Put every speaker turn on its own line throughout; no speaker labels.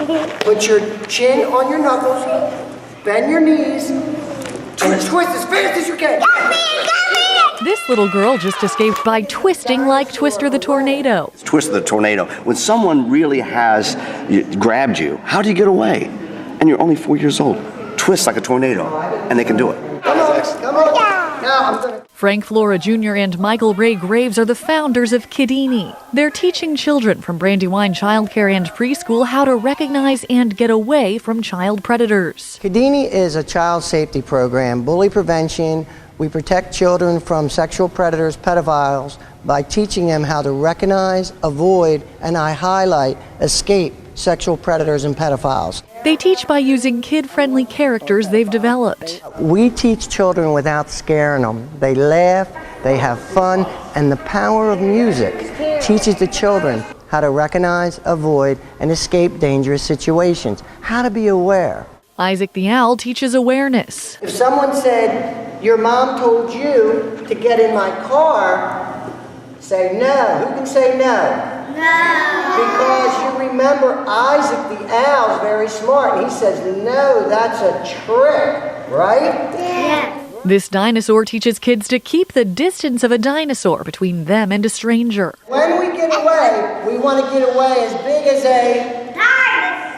Put your chin on your knuckles, bend your knees, twist as fast as you can.
This little girl just escaped by twisting like Twister the Tornado.
Twister the Tornado. When someone really has grabbed you, how do you get away? And you're only 4 years old. Twist like a tornado, and they can do it.
Come on. Now I'm gonna...
Frank Flora Jr. and Michael Ray Graves are the founders of Kidini. They're teaching children from Brandywine Childcare and Preschool how to recognize and get away from child predators.
Kidini is a child safety program, bully prevention. We protect children from sexual predators, pedophiles, by teaching them how to recognize, avoid, and I highlight, escape sexual predators and pedophiles.
They teach by using kid-friendly characters they've developed.
We teach children without scaring them. They laugh, they have fun, and the power of music teaches the children how to recognize, avoid, and escape dangerous situations, how to be aware.
Isaac the Owl teaches awareness.
If someone said, your mom told you to get in my car, say no. Who can say no? No. Because you remember Isaac the Owl is very smart, and he says, no, that's a trick, right?
Yes.
This dinosaur teaches kids to keep the distance of a dinosaur between them and a stranger.
When we get away, we want to get away as big as a...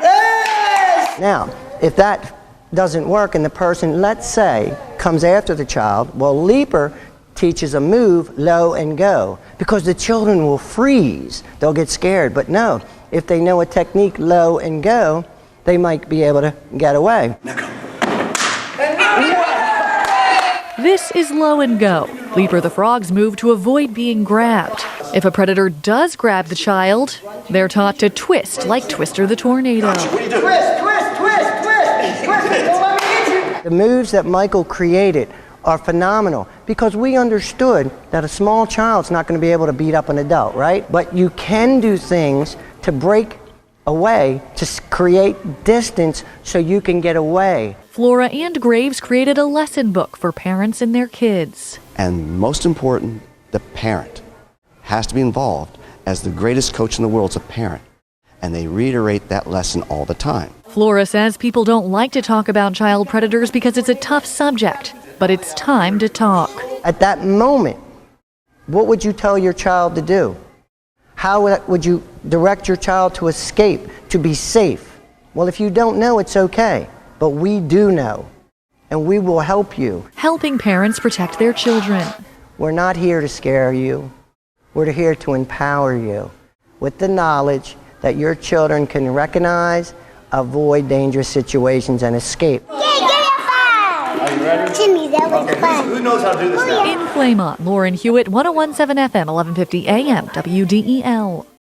Yes!
Now, if that doesn't work and the person, let's say, comes after the child, well, Leaper teaches a move, low and go, because the children will freeze. They'll get scared. But no, if they know a technique, low and go, they might be able to get away.
This is Low and Go, Leaper the Frog's move to avoid being grabbed. If a predator does grab the child, they're taught to twist like Twister the Tornado.
Twist. Don't let me get you.
The moves that Michael created are phenomenal because we understood that a small child's not going to be able to beat up an adult, right? But you can do things to break away, to create distance so you can get away.
Flora and Graves created a lesson book for parents and their kids.
And most important, the parent has to be involved as the greatest coach in the world is a parent. And they reiterate that lesson all the time.
Flora says people don't like to talk about child predators because it's a tough subject, but it's time to talk.
At that moment, what would you tell your child to do? How would you direct your child to escape, to be safe? Well, if you don't know, it's okay, but we do know, and we will help you.
Helping parents protect their children.
We're not here to scare you. We're here to empower you with the knowledge that your children can recognize, avoid dangerous situations, and escape.
Yeah, give me a 5.
Are you ready?
Jimmy, that was fun.
Who knows how to do this now?
In Claymont, Lauren Hewitt, 101.7 FM, 1150 AM, WDEL.